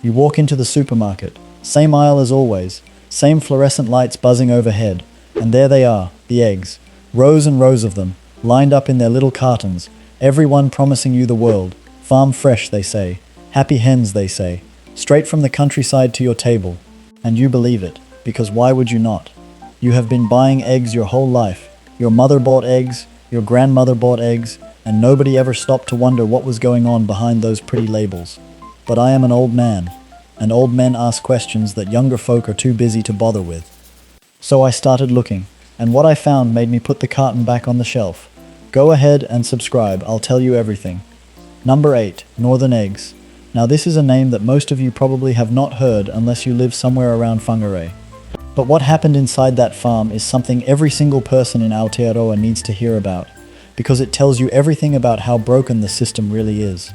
You walk into the supermarket, same aisle as always, same fluorescent lights buzzing overhead, and there they are, the eggs, rows and rows of them, lined up in their little cartons, everyone promising you the world. Farm fresh, they say. Happy hens, they say. Straight from the countryside to your table. And you believe it, because why would you not? You have been buying eggs your whole life. Your mother bought eggs, your grandmother bought eggs, and nobody ever stopped to wonder what was going on behind those pretty labels. But I am an old man, and old men ask questions that younger folk are too busy to bother with. So I started looking, and what I found made me put the carton back on the shelf. Go ahead and subscribe, I'll tell you everything. Number 8, Northern Eggs. Now this is a name that most of you probably have not heard unless you live somewhere around Whangarei. But what happened inside that farm is something every single person in Aotearoa needs to hear about, because it tells you everything about how broken the system really is.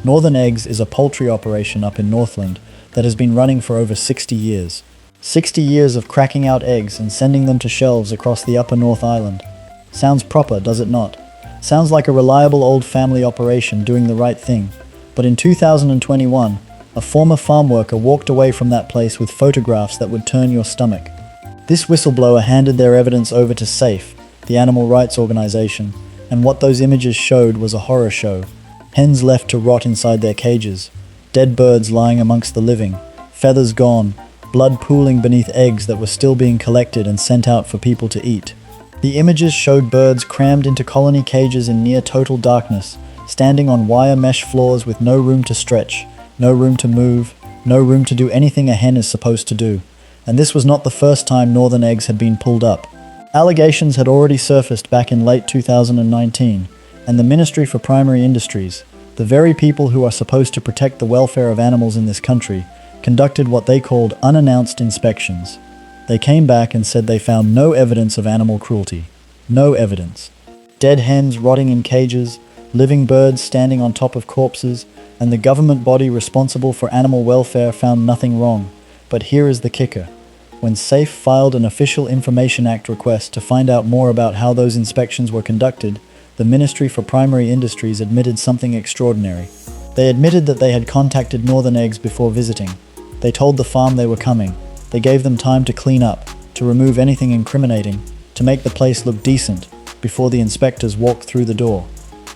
Northern Eggs is a poultry operation up in Northland that has been running for over 60 years. 60 years of cracking out eggs and sending them to shelves across the upper North Island. Sounds proper, does it not? Sounds like a reliable old family operation doing the right thing. But in 2021, a former farm worker walked away from that place with photographs that would turn your stomach. This whistleblower handed their evidence over to SAFE, the animal rights organization, and what those images showed was a horror show. Hens left to rot inside their cages, dead birds lying amongst the living, feathers gone, blood pooling beneath eggs that were still being collected and sent out for people to eat. The images showed birds crammed into colony cages in near total darkness, standing on wire mesh floors with no room to stretch, no room to move, no room to do anything a hen is supposed to do. And this was not the first time Northern Eggs had been pulled up. Allegations had already surfaced back in late 2019, and the Ministry for Primary Industries, the very people who are supposed to protect the welfare of animals in this country, conducted what they called unannounced inspections. They came back and said they found no evidence of animal cruelty. No evidence. Dead hens rotting in cages, living birds standing on top of corpses, and the government body responsible for animal welfare found nothing wrong. But here is the kicker. When SAFE filed an Official Information Act request to find out more about how those inspections were conducted, the Ministry for Primary Industries admitted something extraordinary. They admitted that they had contacted Northern Eggs before visiting. They told the farm they were coming. They gave them time to clean up, to remove anything incriminating, to make the place look decent, before the inspectors walked through the door.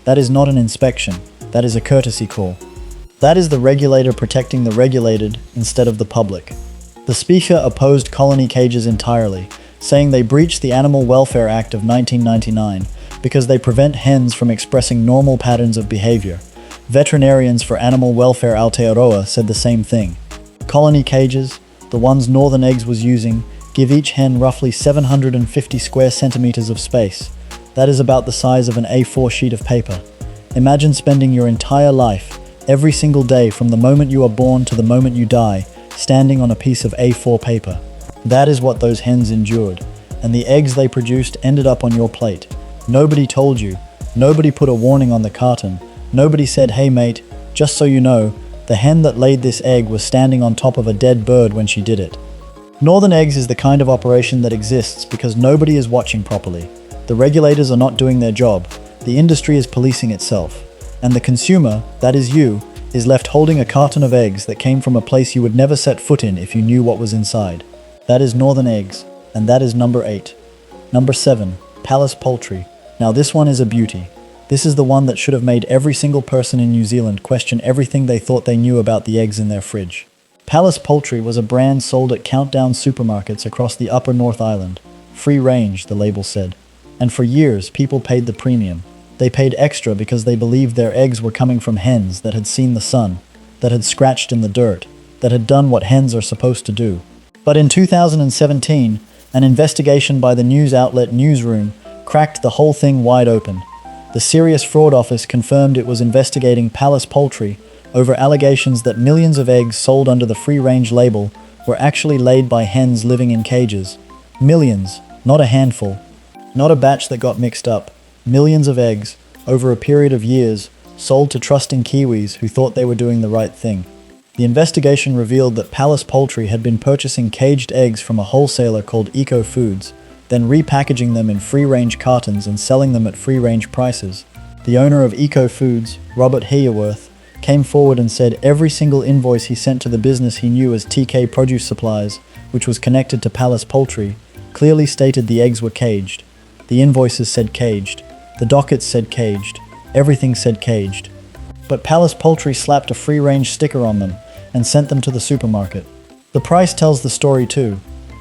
That is not an inspection, that is a courtesy call. That is the regulator protecting the regulated instead of the public. The speaker opposed colony cages entirely, saying they breached the Animal Welfare Act of 1999 because they prevent hens from expressing normal patterns of behavior. Veterinarians for Animal Welfare Aotearoa said the same thing. Colony cages, the ones Northern Eggs was using, give each hen roughly 750 square centimeters of space. That is about the size of an A4 sheet of paper. Imagine spending your entire life, every single day from the moment you are born to the moment you die, standing on a piece of A4 paper. That is what those hens endured, and the eggs they produced ended up on your plate. Nobody told you, nobody put a warning on the carton, nobody said, "Hey mate, just so you know, the hen that laid this egg was standing on top of a dead bird when she did it." Northern Eggs is the kind of operation that exists because nobody is watching properly. The regulators are not doing their job, the industry is policing itself, and the consumer, that is you, is left holding a carton of eggs that came from a place you would never set foot in if you knew what was inside. That is Northern Eggs, and that is number 8. Number 7, Palace Poultry. Now this one is a beauty. This is the one that should have made every single person in New Zealand question everything they thought they knew about the eggs in their fridge. Palace Poultry was a brand sold at Countdown supermarkets across the upper North Island. Free range, the label said. And for years, people paid the premium. They paid extra because they believed their eggs were coming from hens that had seen the sun, that had scratched in the dirt, that had done what hens are supposed to do. But in 2017, an investigation by the news outlet Newsroom cracked the whole thing wide open. The Serious Fraud Office confirmed it was investigating Palace Poultry over allegations that millions of eggs sold under the free-range label were actually laid by hens living in cages. Millions, not a handful. Not a batch that got mixed up. Millions of eggs, over a period of years, sold to trusting Kiwis who thought they were doing the right thing. The investigation revealed that Palace Poultry had been purchasing caged eggs from a wholesaler called Eco Foods, then repackaging them in free-range cartons and selling them at free-range prices. The owner of Eco Foods, Robert Heyeworth, came forward and said every single invoice he sent to the business he knew as TK Produce Supplies, which was connected to Palace Poultry, clearly stated the eggs were caged. The invoices said caged. The dockets said caged. Everything said caged. But Palace Poultry slapped a free-range sticker on them and sent them to the supermarket. The price tells the story too.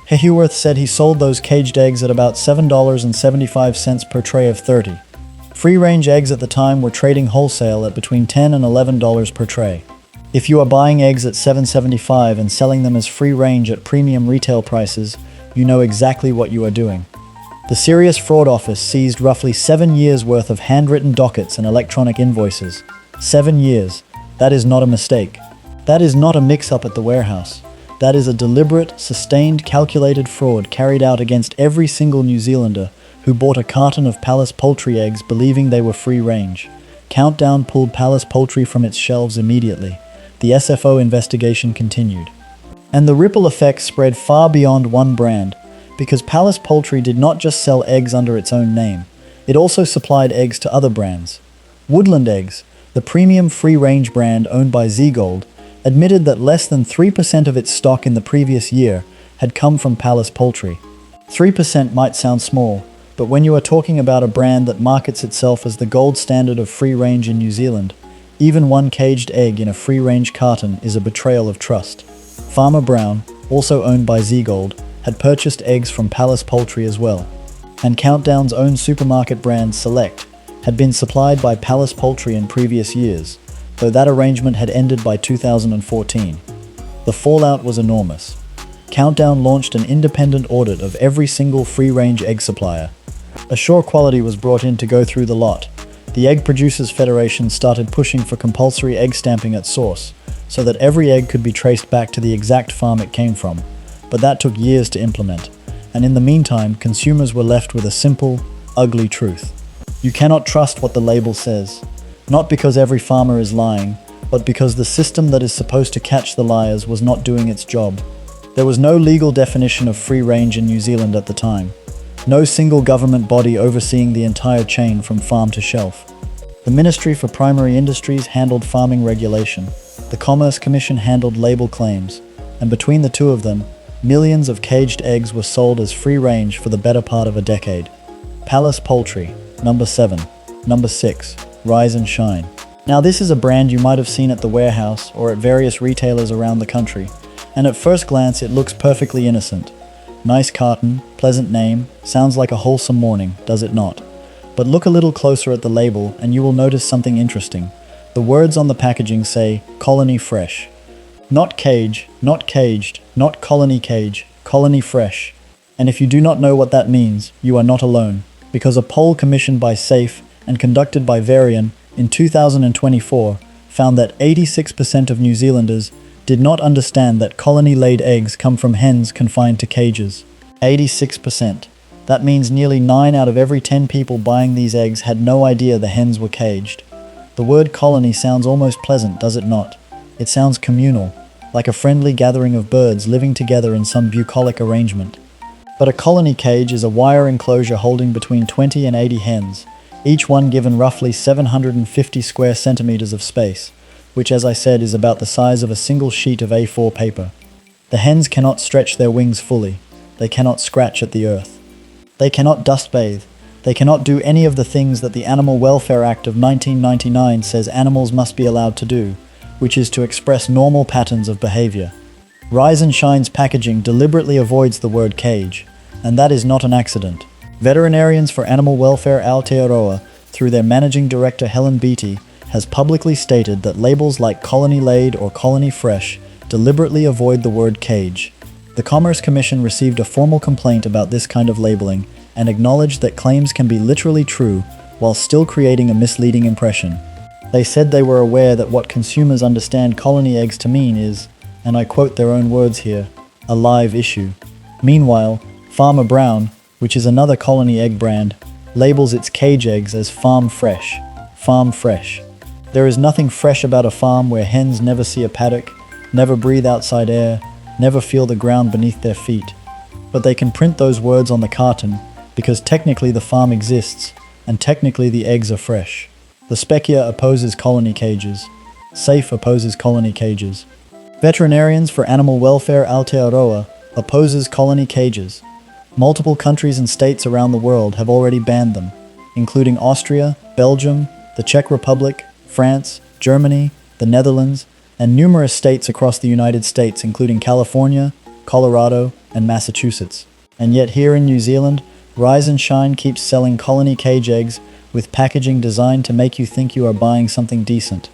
Hehuworth said he sold those caged eggs at about $7.75 per tray of 30. Free-range eggs at the time were trading wholesale at between $10 and $11 per tray. If you are buying eggs at $7.75 and selling them as free-range at premium retail prices, you know exactly what you are doing. The Serious Fraud Office seized roughly 7 years' worth of handwritten dockets and electronic invoices. 7 years. That is not a mistake. That is not a mix-up at the warehouse. That is a deliberate, sustained, calculated fraud carried out against every single New Zealander who bought a carton of Palace Poultry eggs believing they were free-range. Countdown pulled Palace Poultry from its shelves immediately. The SFO investigation continued. And the ripple effect spread far beyond one brand, because Palace Poultry did not just sell eggs under its own name, it also supplied eggs to other brands. Woodland Eggs, the premium free-range brand owned by Zeegold, admitted that less than 3% of its stock in the previous year had come from Palace Poultry. 3% might sound small, but when you are talking about a brand that markets itself as the gold standard of free-range in New Zealand, even one caged egg in a free-range carton is a betrayal of trust. Farmer Brown, also owned by Zeegold, had purchased eggs from Palace Poultry as well. And Countdown's own supermarket brand Select had been supplied by Palace Poultry in previous years, though that arrangement had ended by 2014. The fallout was enormous. Countdown launched an independent audit of every single free-range egg supplier. Assure Quality was brought in to go through the lot. The Egg Producers Federation started pushing for compulsory egg stamping at source, so that every egg could be traced back to the exact farm it came from. But that took years to implement, and in the meantime, consumers were left with a simple, ugly truth. You cannot trust what the label says, not because every farmer is lying, but because the system that is supposed to catch the liars was not doing its job. There was no legal definition of free range in New Zealand at the time. No single government body overseeing the entire chain from farm to shelf. The Ministry for Primary Industries handled farming regulation. The Commerce Commission handled label claims, and between the two of them, millions of caged eggs were sold as free range for the better part of a decade. Palace Poultry, number 7. Number 6, Rise and Shine. Now this is a brand you might have seen at the warehouse or at various retailers around the country, and at first glance it looks perfectly innocent. Nice carton, pleasant name, sounds like a wholesome morning, does it not? But look a little closer at the label and you will notice something interesting. The words on the packaging say, Colony Fresh. Not cage, not caged, not colony cage, colony fresh. And if you do not know what that means, you are not alone, because a poll commissioned by SAFE and conducted by Varian in 2024 found that 86% of New Zealanders did not understand that colony-laid eggs come from hens confined to cages. 86%. That means nearly 9 out of every 10 people buying these eggs had no idea the hens were caged. The word colony sounds almost pleasant, does it not? It sounds communal, like a friendly gathering of birds living together in some bucolic arrangement. But a colony cage is a wire enclosure holding between 20 and 80 hens, each one given roughly 750 square centimeters of space, which as I said is about the size of a single sheet of A4 paper. The hens cannot stretch their wings fully. They cannot scratch at the earth. They cannot dust bathe. They cannot do any of the things that the Animal Welfare Act of 1999 says animals must be allowed to do, which is to express normal patterns of behavior. Rise and Shine's packaging deliberately avoids the word cage, and that is not an accident. Veterinarians for Animal Welfare Aotearoa, through their managing director Helen Beattie, has publicly stated that labels like colony laid or colony fresh deliberately avoid the word cage. The Commerce Commission received a formal complaint about this kind of labeling and acknowledged that claims can be literally true while still creating a misleading impression. They said they were aware that what consumers understand colony eggs to mean is, and I quote their own words here, a live issue. Meanwhile, Farmer Brown, which is another colony egg brand, labels its cage eggs as farm fresh. Farm fresh. There is nothing fresh about a farm where hens never see a paddock, never breathe outside air, never feel the ground beneath their feet. But they can print those words on the carton because technically the farm exists and technically the eggs are fresh. The Specia opposes colony cages. Safe opposes colony cages. Veterinarians for Animal Welfare Aotearoa opposes colony cages. Multiple countries and states around the world have already banned them, including Austria, Belgium, the Czech Republic, France, Germany, the Netherlands, and numerous states across the United States, including California, Colorado, and Massachusetts. And yet here in New Zealand, Rise and Shine keeps selling colony cage eggs with packaging designed to make you think you are buying something decent.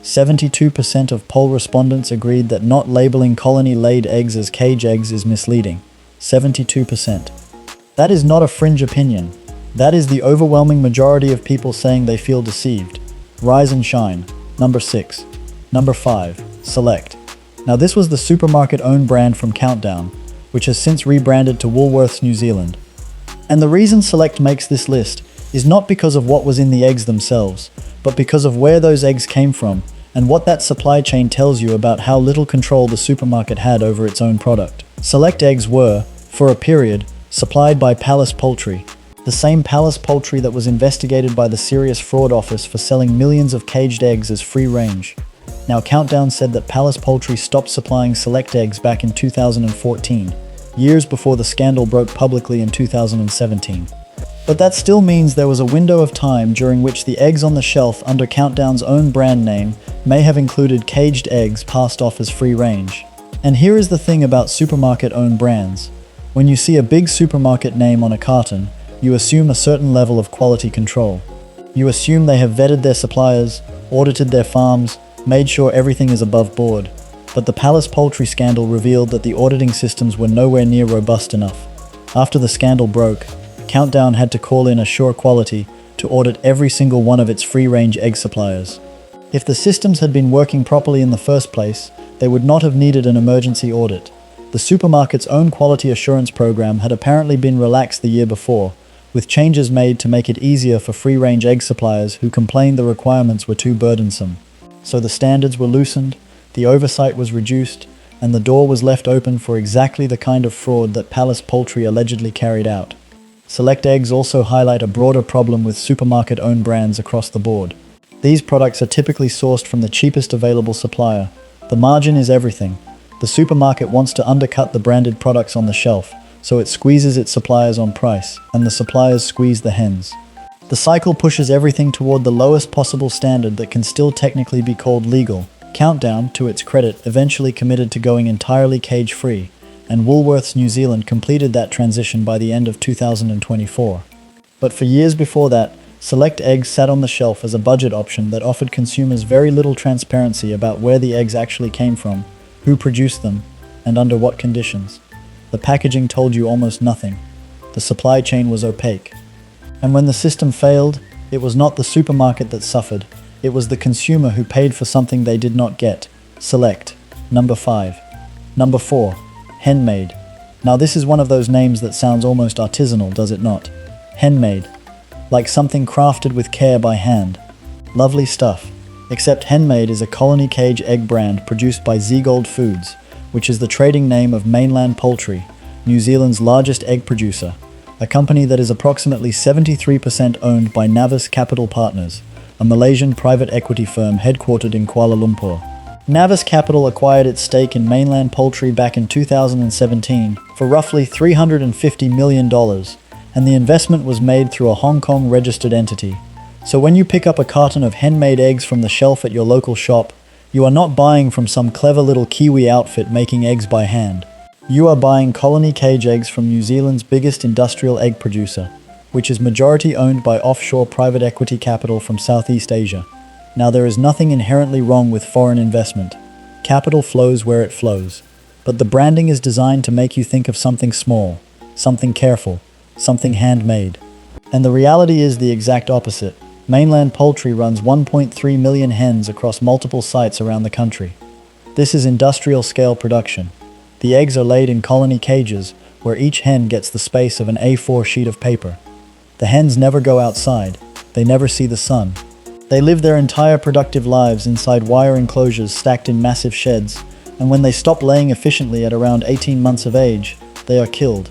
72% of poll respondents agreed that not labeling colony-laid eggs as cage eggs is misleading. 72%. That is not a fringe opinion. That is the overwhelming majority of people saying they feel deceived. Rise and Shine. Number 6. Number 5. Select. Now this was the supermarket-owned brand from Countdown, which has since rebranded to Woolworths New Zealand. And the reason Select makes this list is not because of what was in the eggs themselves, but because of where those eggs came from and what that supply chain tells you about how little control the supermarket had over its own product. Select eggs were, for a period, supplied by Palace Poultry, the same Palace Poultry that was investigated by the Serious Fraud Office for selling millions of caged eggs as free range. Now Countdown said that Palace Poultry stopped supplying Select eggs back in 2014, years before the scandal broke publicly in 2017. But that still means there was a window of time during which the eggs on the shelf under Countdown's own brand name may have included caged eggs passed off as free range. And here is the thing about supermarket-owned brands. When you see a big supermarket name on a carton, you assume a certain level of quality control. You assume they have vetted their suppliers, audited their farms, made sure everything is above board. But the Palace Poultry scandal revealed that the auditing systems were nowhere near robust enough. After the scandal broke, Countdown had to call in Assure Quality to audit every single one of its free-range egg suppliers. If the systems had been working properly in the first place, they would not have needed an emergency audit. The supermarket's own quality assurance program had apparently been relaxed the year before, with changes made to make it easier for free-range egg suppliers who complained the requirements were too burdensome. So the standards were loosened, the oversight was reduced, and the door was left open for exactly the kind of fraud that Palace Poultry allegedly carried out. Select eggs also highlight a broader problem with supermarket-owned brands across the board. These products are typically sourced from the cheapest available supplier. The margin is everything. The supermarket wants to undercut the branded products on the shelf, so it squeezes its suppliers on price, and the suppliers squeeze the hens. The cycle pushes everything toward the lowest possible standard that can still technically be called legal. Countdown, to its credit, eventually committed to going entirely cage-free, and Woolworths New Zealand completed that transition by the end of 2024. But for years before that, Select eggs sat on the shelf as a budget option that offered consumers very little transparency about where the eggs actually came from, who produced them, and under what conditions. The packaging told you almost nothing. The supply chain was opaque. And when the system failed, it was not the supermarket that suffered. It was the consumer who paid for something they did not get. Select. Number 5. Number 4. Handmade. Now this is one of those names that sounds almost artisanal, does it not? Handmade. Like something crafted with care by hand. Lovely stuff. Except Handmade is a colony cage egg brand produced by Zeegold Foods, which is the trading name of Mainland Poultry, New Zealand's largest egg producer, a company that is approximately 73% owned by Navis Capital Partners, a Malaysian private equity firm headquartered in Kuala Lumpur. Navis Capital acquired its stake in Mainland Poultry back in 2017 for roughly $350 million, and the investment was made through a Hong Kong registered entity. So when you pick up a carton of handmade eggs from the shelf at your local shop, you are not buying from some clever little Kiwi outfit making eggs by hand. You are buying colony cage eggs from New Zealand's biggest industrial egg producer, which is majority owned by offshore private equity capital from Southeast Asia. Now there is nothing inherently wrong with foreign investment. Capital flows where it flows. But the branding is designed to make you think of something small, something careful, something handmade. And the reality is the exact opposite. Mainland Poultry runs 1.3 million hens across multiple sites around the country. This is industrial scale production. The eggs are laid in colony cages, where each hen gets the space of an A4 sheet of paper. The hens never go outside. They never see the sun. They live their entire productive lives inside wire enclosures stacked in massive sheds, and when they stop laying efficiently at around 18 months of age, they are killed.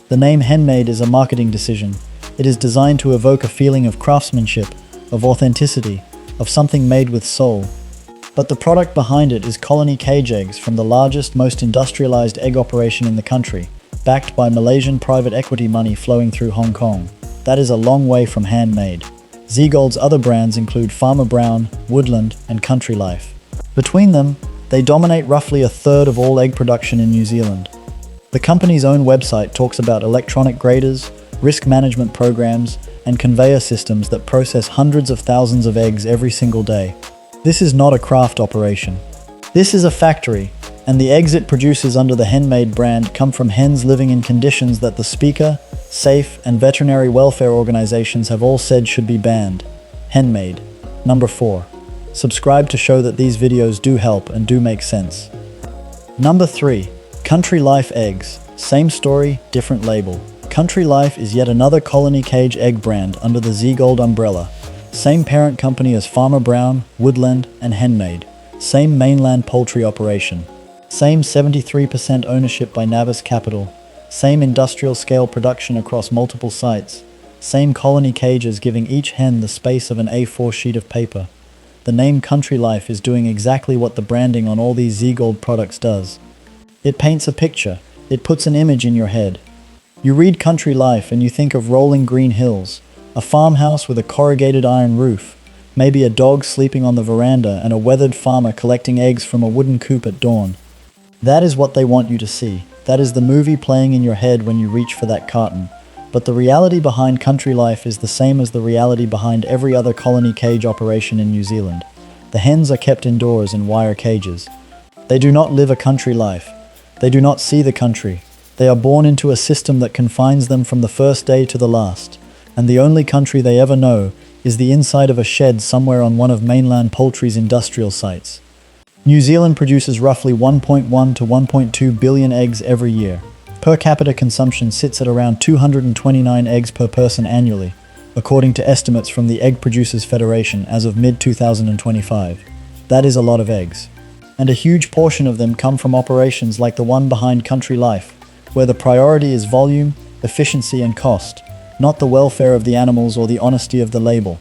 The name Handmade is a marketing decision. It is designed to evoke a feeling of craftsmanship, of authenticity, of something made with soul. But the product behind it is colony cage eggs from the largest, most industrialized egg operation in the country, backed by Malaysian private equity money flowing through Hong Kong. That is a long way from handmade. Z-Gold's other brands include Farmer Brown, Woodland, and Country Life. Between them, they dominate roughly a third of all egg production in New Zealand. The company's own website talks about electronic graders, risk management programs, and conveyor systems that process hundreds of thousands of eggs every single day. This is not a craft operation. This is a factory, and the eggs it produces under the Henmade brand come from hens living in conditions that the Speaker, SAFE, and veterinary welfare organizations have all said should be banned. Henmade. Number 4. Subscribe to show that these videos do help and do make sense. Number 3. Country Life Eggs. Same story, different label. Country Life is yet another colony cage egg brand under the Z-Gold umbrella. Same parent company as Farmer Brown, Woodland, and Henmade. Same mainland poultry operation. Same 73% ownership by Navis Capital. Same industrial scale production across multiple sites. Same colony cages giving each hen the space of an A4 sheet of paper. The name Country Life is doing exactly what the branding on all these Z-Gold products does. It paints a picture. It puts an image in your head. You read Country Life and you think of rolling green hills, a farmhouse with a corrugated iron roof, maybe a dog sleeping on the veranda and a weathered farmer collecting eggs from a wooden coop at dawn. That is what they want you to see. That is the movie playing in your head when you reach for that carton. But the reality behind Country Life is the same as the reality behind every other colony cage operation in New Zealand. The hens are kept indoors in wire cages. They do not live a country life. They do not see the country. They are born into a system that confines them from the first day to the last. And the only country they ever know is the inside of a shed somewhere on one of mainland poultry's industrial sites. New Zealand produces roughly 1.1 to 1.2 billion eggs every year. Per capita consumption sits at around 229 eggs per person annually, according to estimates from the Egg Producers Federation as of mid-2025. That is a lot of eggs. And a huge portion of them come from operations like the one behind Country Life, where the priority is volume, efficiency, and cost, not the welfare of the animals or the honesty of the label.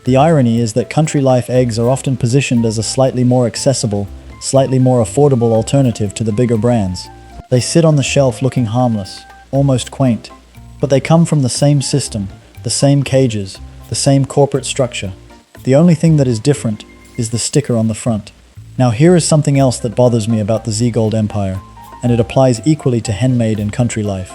The irony is that Country Life eggs are often positioned as a slightly more accessible, slightly more affordable alternative to the bigger brands. They sit on the shelf looking harmless, almost quaint, but they come from the same system, the same cages, the same corporate structure. The only thing that is different is the sticker on the front. Now here is something else that bothers me about the Z-Gold empire, and it applies equally to Henmade and Country Life.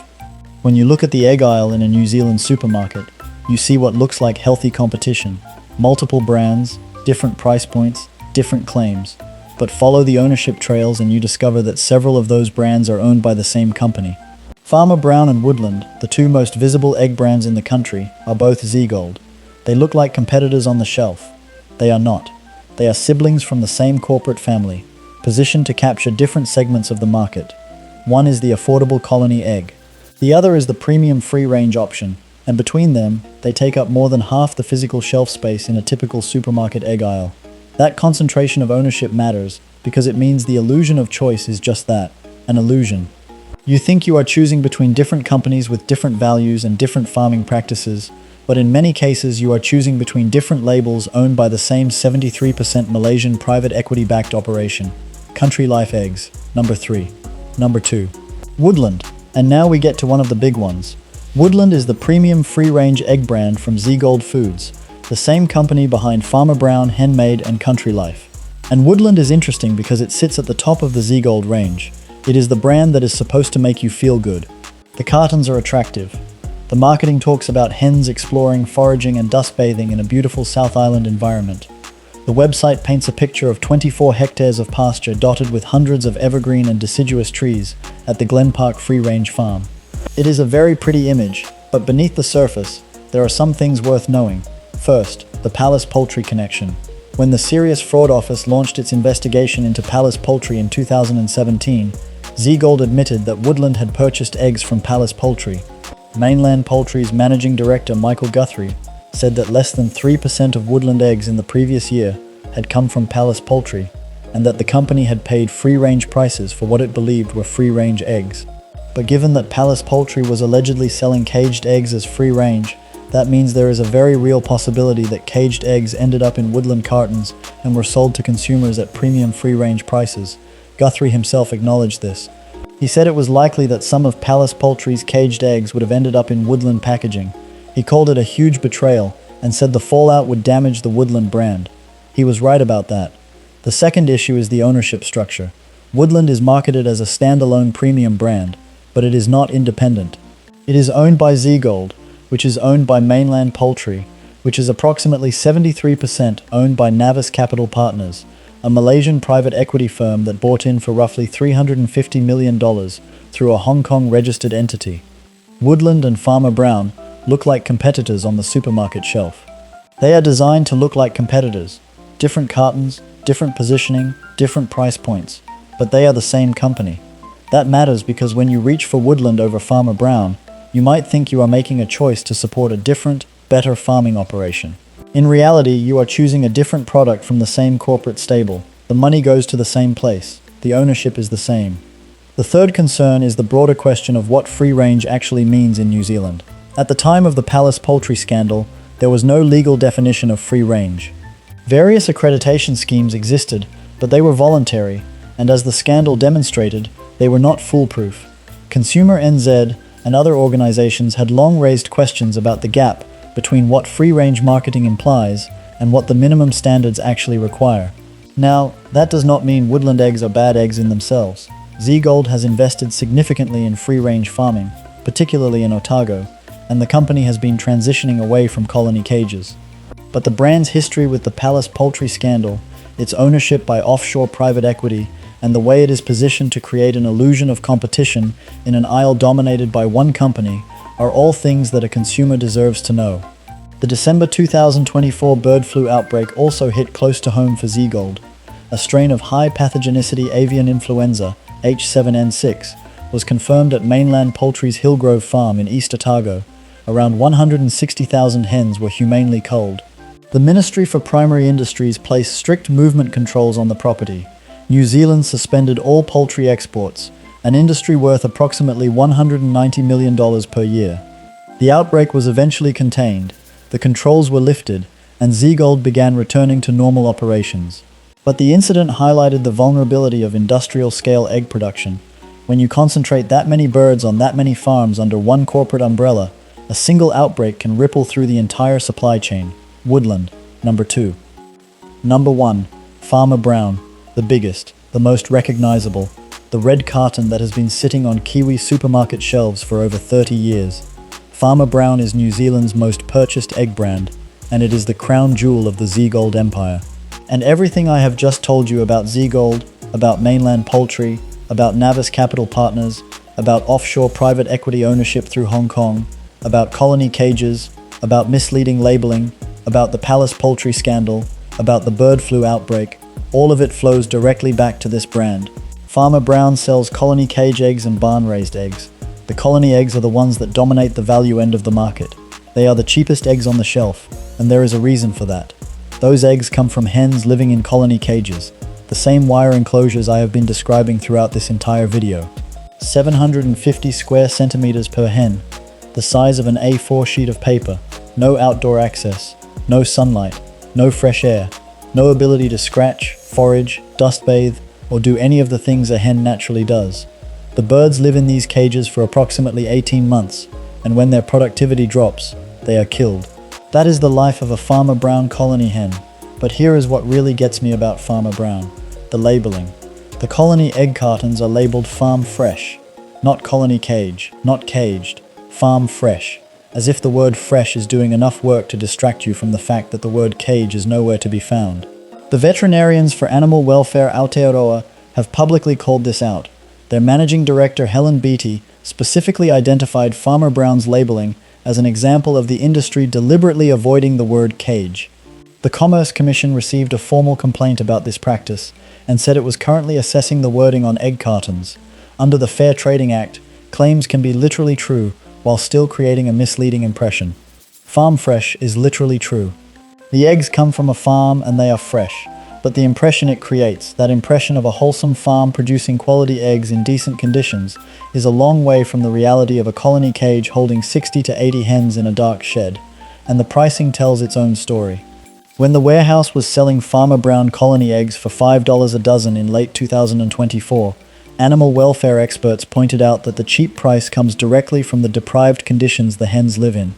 When you look at the egg aisle in a New Zealand supermarket, you see what looks like healthy competition. Multiple brands, different price points, different claims. But follow the ownership trails and you discover that several of those brands are owned by the same company. Farmer Brown and Woodland, the two most visible egg brands in the country, are both Z-Gold. They look like competitors on the shelf. They are not. They are siblings from the same corporate family, positioned to capture different segments of the market. One is the affordable colony egg. The other is the premium free-range option, and between them, they take up more than half the physical shelf space in a typical supermarket egg aisle. That concentration of ownership matters because it means the illusion of choice is just that, an illusion. You think you are choosing between different companies with different values and different farming practices, but in many cases you are choosing between different labels owned by the same 73% Malaysian private equity-backed operation. Country Life Eggs. Number 3. Number 2. Woodland. And now we get to one of the big ones. Woodland is the premium free-range egg brand from Z-Gold Foods, the same company behind Farmer Brown, Henmade, and Country Life. And Woodland is interesting because it sits at the top of the Z-Gold range. It is the brand that is supposed to make you feel good. The cartons are attractive. The marketing talks about hens exploring, foraging, and dust bathing in a beautiful South Island environment. The website paints a picture of 24 hectares of pasture dotted with hundreds of evergreen and deciduous trees at the Glen Park Free Range Farm. It is a very pretty image, but beneath the surface, there are some things worth knowing. First, the Palace Poultry connection. When the Serious Fraud Office launched its investigation into Palace Poultry in 2017, Z-Gold admitted that Woodland had purchased eggs from Palace Poultry. Mainland Poultry's managing director Michael Guthrie said that less than 3% of Woodland eggs in the previous year had come from Palace Poultry, and that the company had paid free-range prices for what it believed were free-range eggs. But given that Palace Poultry was allegedly selling caged eggs as free-range, That means there is a very real possibility that caged eggs ended up in woodland cartons and were sold to consumers at premium free-range prices. Guthrie himself acknowledged this. He said it was likely that some of Palace Poultry's caged eggs would have ended up in woodland packaging. He called it a huge betrayal and said the fallout would damage the woodland brand. He was right about that. The second issue is the ownership structure. Woodland is marketed as a standalone premium brand, but it is not independent. It is owned by Zeegold, which is owned by Mainland Poultry, which is approximately 73% owned by Navis Capital Partners, a Malaysian private equity firm that bought in for roughly $350 million through a Hong Kong registered entity. Woodland and Farmer Brown look like competitors on the supermarket shelf. They are designed to look like competitors. Different cartons, different positioning, different price points, but they are the same company. That matters because when you reach for Woodland over Farmer Brown, you might think you are making a choice to support a different, better farming operation. In reality, you are choosing a different product from the same corporate stable. The money goes to the same place. The ownership is the same. The third concern is the broader question of what free range actually means in New Zealand. At the time of the Palace Poultry scandal, there was no legal definition of free range. Various accreditation schemes existed, but they were voluntary, and as the scandal demonstrated, they were not foolproof. Consumer NZ and other organizations had long raised questions about the gap between what free-range marketing implies and what the minimum standards actually require. Now, that does not mean woodland eggs are bad eggs in themselves. Zeegold has invested significantly in free-range farming, particularly in Otago, and the company has been transitioning away from colony cages. But the brand's history with the Palace Poultry scandal, its ownership by offshore private equity, and the way it is positioned to create an illusion of competition in an aisle dominated by one company are all things that a consumer deserves to know. The December 2024 bird flu outbreak also hit close to home for Zeegold. A strain of high pathogenicity avian influenza, H7N6, was confirmed at Mainland Poultry's Hillgrove farm in East Otago. Around 160,000 hens were humanely culled. The Ministry for Primary Industries placed strict movement controls on the property. New Zealand suspended all poultry exports, an industry worth approximately $190 million per year. The outbreak was eventually contained, the controls were lifted, and Zeegold began returning to normal operations. But the incident highlighted the vulnerability of industrial-scale egg production. When you concentrate that many birds on that many farms under one corporate umbrella, a single outbreak can ripple through the entire supply chain. Woodland. Number 2. Number 1. Farmer Brown. The biggest, the most recognizable, the red carton that has been sitting on Kiwi supermarket shelves for over 30 years. Farmer Brown is New Zealand's most purchased egg brand, and it is the crown jewel of the Zeegold empire. And everything I have just told you about Zeegold, about Mainland Poultry, about Navis Capital Partners, about offshore private equity ownership through Hong Kong, about colony cages, about misleading labeling, about the Palace Poultry scandal, about the bird flu outbreak, all of it flows directly back to this brand. Farmer Brown sells colony cage eggs and barn-raised eggs. The colony eggs are the ones that dominate the value end of the market. They are the cheapest eggs on the shelf, and there is a reason for that. Those eggs come from hens living in colony cages, the same wire enclosures I have been describing throughout this entire video. 750 square centimeters per hen, the size of an A4 sheet of paper, no outdoor access, no sunlight, no fresh air, no ability to scratch, forage, dust bathe, or do any of the things a hen naturally does. The birds live in these cages for approximately 18 months, and when their productivity drops, they are killed. That is the life of a Farmer Brown colony hen. But here is what really gets me about Farmer Brown: the labeling. The colony egg cartons are labeled Farm Fresh, not colony cage, not caged, Farm Fresh, as if the word fresh is doing enough work to distract you from the fact that the word cage is nowhere to be found. The veterinarians for Animal Welfare Aotearoa have publicly called this out. Their managing director Helen Beattie specifically identified Farmer Brown's labeling as an example of the industry deliberately avoiding the word cage. The Commerce Commission received a formal complaint about this practice and said it was currently assessing the wording on egg cartons. Under the Fair Trading Act, claims can be literally true while still creating a misleading impression. Farm fresh is literally true. The eggs come from a farm and they are fresh, but the impression it creates, that impression of a wholesome farm producing quality eggs in decent conditions, is a long way from the reality of a colony cage holding 60 to 80 hens in a dark shed, and the pricing tells its own story. When the warehouse was selling Farmer Brown colony eggs for $5 a dozen in late 2024, animal welfare experts pointed out that the cheap price comes directly from the deprived conditions the hens live in.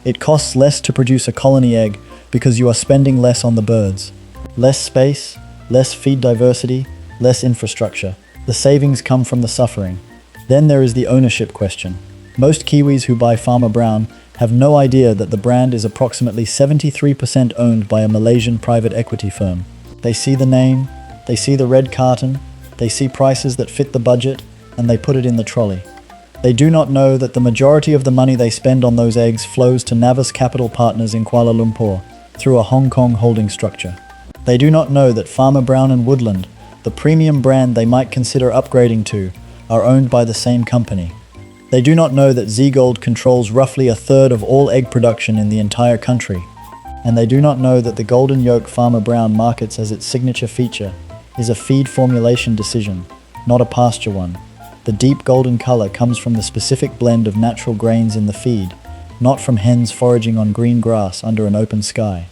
It costs less to produce a colony egg because you are spending less on the birds. Less space, less feed diversity, less infrastructure. The savings come from the suffering. Then there is the ownership question. Most Kiwis who buy Farmer Brown have no idea that the brand is approximately 73% owned by a Malaysian private equity firm. They see the name, they see the red carton, they see prices that fit the budget, and they put it in the trolley. They do not know that the majority of the money they spend on those eggs flows to Navis Capital Partners in Kuala Lumpur through a Hong Kong holding structure. They do not know that Farmer Brown and Woodland, the premium brand they might consider upgrading to, are owned by the same company. They do not know that Z-Gold controls roughly a third of all egg production in the entire country. And they do not know that the golden yolk Farmer Brown markets as its signature feature is a feed formulation decision, not a pasture one. The deep golden color comes from the specific blend of natural grains in the feed, not from hens foraging on green grass under an open sky.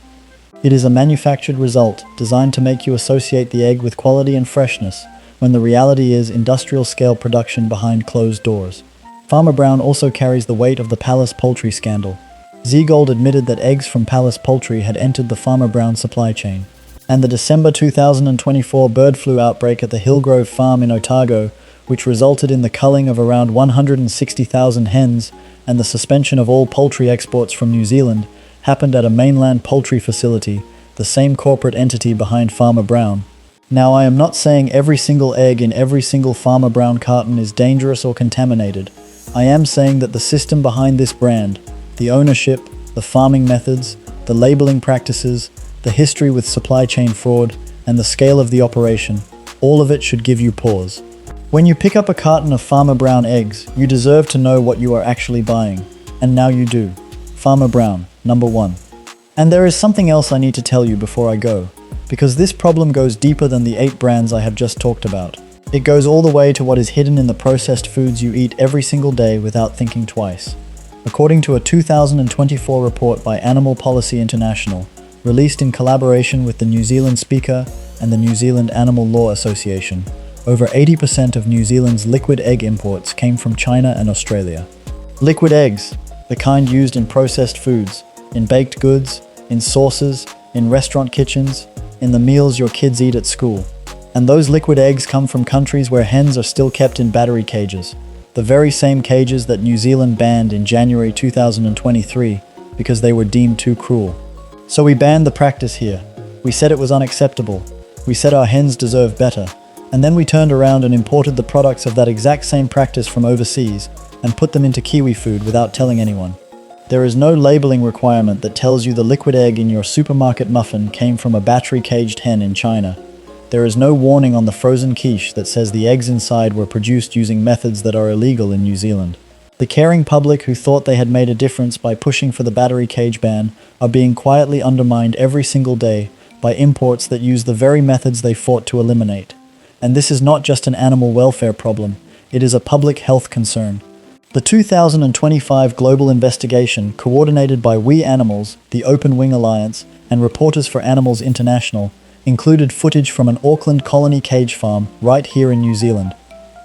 It is a manufactured result designed to make you associate the egg with quality and freshness, when the reality is industrial-scale production behind closed doors. Farmer Brown also carries the weight of the Palace Poultry scandal. Z-Gold admitted that eggs from Palace Poultry had entered the Farmer Brown supply chain. And the December 2024 bird flu outbreak at the Hillgrove farm in Otago, which resulted in the culling of around 160,000 hens and the suspension of all poultry exports from New Zealand, happened at a mainland poultry facility, the same corporate entity behind Farmer Brown. Now, I am not saying every single egg in every single Farmer Brown carton is dangerous or contaminated. I am saying that the system behind this brand, the ownership, the farming methods, the labeling practices, the history with supply chain fraud, and the scale of the operation, all of it should give you pause. When you pick up a carton of Farmer Brown eggs, you deserve to know what you are actually buying. And now you do. Farmer Brown, number 1. And there is something else I need to tell you before I go, because this problem goes deeper than the 8 brands I have just talked about. It goes all the way to what is hidden in the processed foods you eat every single day without thinking twice. According to a 2024 report by Animal Policy International, released in collaboration with the New Zealand Speaker and the New Zealand Animal Law Association, over 80% of New Zealand's liquid egg imports came from China and Australia. Liquid eggs, the kind used in processed foods, in baked goods, in sauces, in restaurant kitchens, in the meals your kids eat at school. And those liquid eggs come from countries where hens are still kept in battery cages, the very same cages that New Zealand banned in January 2023 because they were deemed too cruel. So we banned the practice here. We said it was unacceptable. We said our hens deserve better. And then we turned around and imported the products of that exact same practice from overseas and put them into Kiwi food without telling anyone. There is no labeling requirement that tells you the liquid egg in your supermarket muffin came from a battery-caged hen in China. There is no warning on the frozen quiche that says the eggs inside were produced using methods that are illegal in New Zealand. The caring public who thought they had made a difference by pushing for the battery cage ban are being quietly undermined every single day by imports that use the very methods they fought to eliminate. And this is not just an animal welfare problem, it is a public health concern. The 2025 global investigation, coordinated by We Animals, the Open Wing Alliance, and Reporters for Animals International, included footage from an Auckland colony cage farm right here in New Zealand.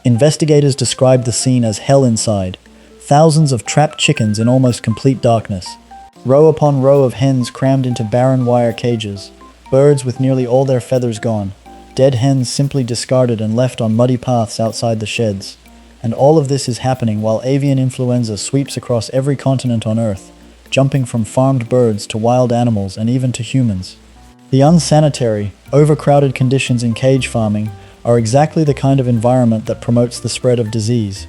Investigators described the scene as hell inside. Thousands of trapped chickens in almost complete darkness. Row upon row of hens crammed into barren wire cages. Birds with nearly all their feathers gone. Dead hens simply discarded and left on muddy paths outside the sheds. And all of this is happening while avian influenza sweeps across every continent on Earth, jumping from farmed birds to wild animals and even to humans. The unsanitary, overcrowded conditions in cage farming are exactly the kind of environment that promotes the spread of disease.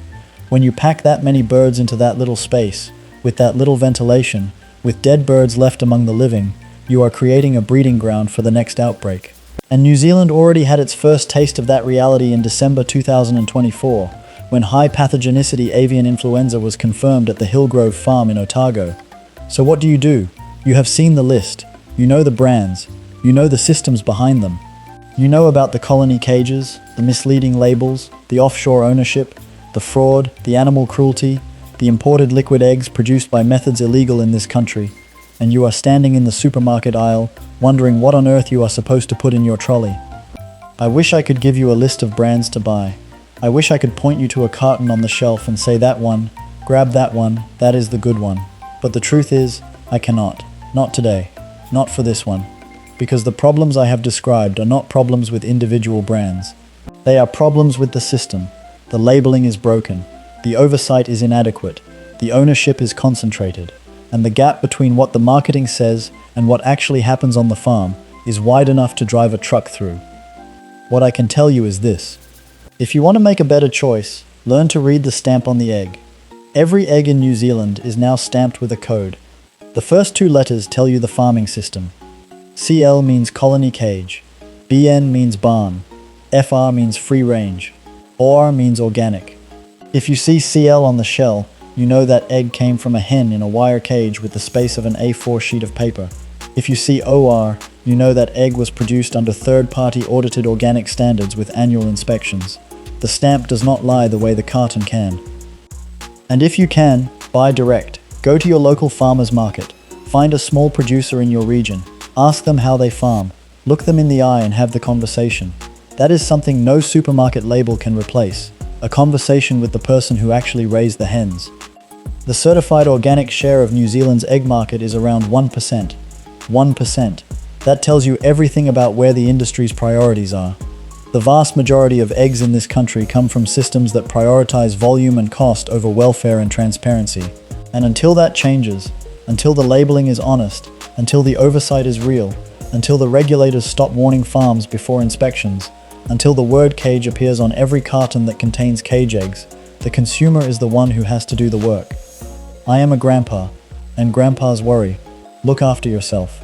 When you pack that many birds into that little space, with that little ventilation, with dead birds left among the living, you are creating a breeding ground for the next outbreak. And New Zealand already had its first taste of that reality in December 2024, when high pathogenicity avian influenza was confirmed at the Hillgrove farm in Otago. So what do? You have seen the list. You know the brands. You know the systems behind them. You know about the colony cages, the misleading labels, the offshore ownership, the fraud, the animal cruelty, the imported liquid eggs produced by methods illegal in this country. and you are standing in the supermarket aisle, wondering what on earth you are supposed to put in your trolley. I wish I could give you a list of brands to buy. I wish I could point you to a carton on the shelf and say that one, grab that one, that is the good one. But the truth is, I cannot. Not today. Not for this one. Because the problems I have described are not problems with individual brands. They are problems with the system. The labeling is broken. The oversight is inadequate. The ownership is concentrated. And the gap between what the marketing says and what actually happens on the farm is wide enough to drive a truck through. What I can tell you is this. If you want to make a better choice, learn to read the stamp on the egg. Every egg in New Zealand is now stamped with a code. The first two letters tell you the farming system. CL means colony cage. BN means barn. FR means free range. OR means organic. If you see CL on the shell, you know that egg came from a hen in a wire cage with the space of an A4 sheet of paper. If you see OR, you know that egg was produced under third-party audited organic standards with annual inspections. The stamp does not lie the way the carton can. And if you can, buy direct. Go to your local farmer's market. Find a small producer in your region. Ask them how they farm. Look them in the eye and have the conversation. That is something no supermarket label can replace. A conversation with the person who actually raised the hens. The certified organic share of New Zealand's egg market is around 1%. 1%. That tells you everything about where the industry's priorities are. The vast majority of eggs in this country come from systems that prioritize volume and cost over welfare and transparency. And until that changes, until the labeling is honest, until the oversight is real, until the regulators stop warning farms before inspections, until the word cage appears on every carton that contains cage eggs, the consumer is the one who has to do the work. I am a grandpa, and grandpas worry. Look after yourself.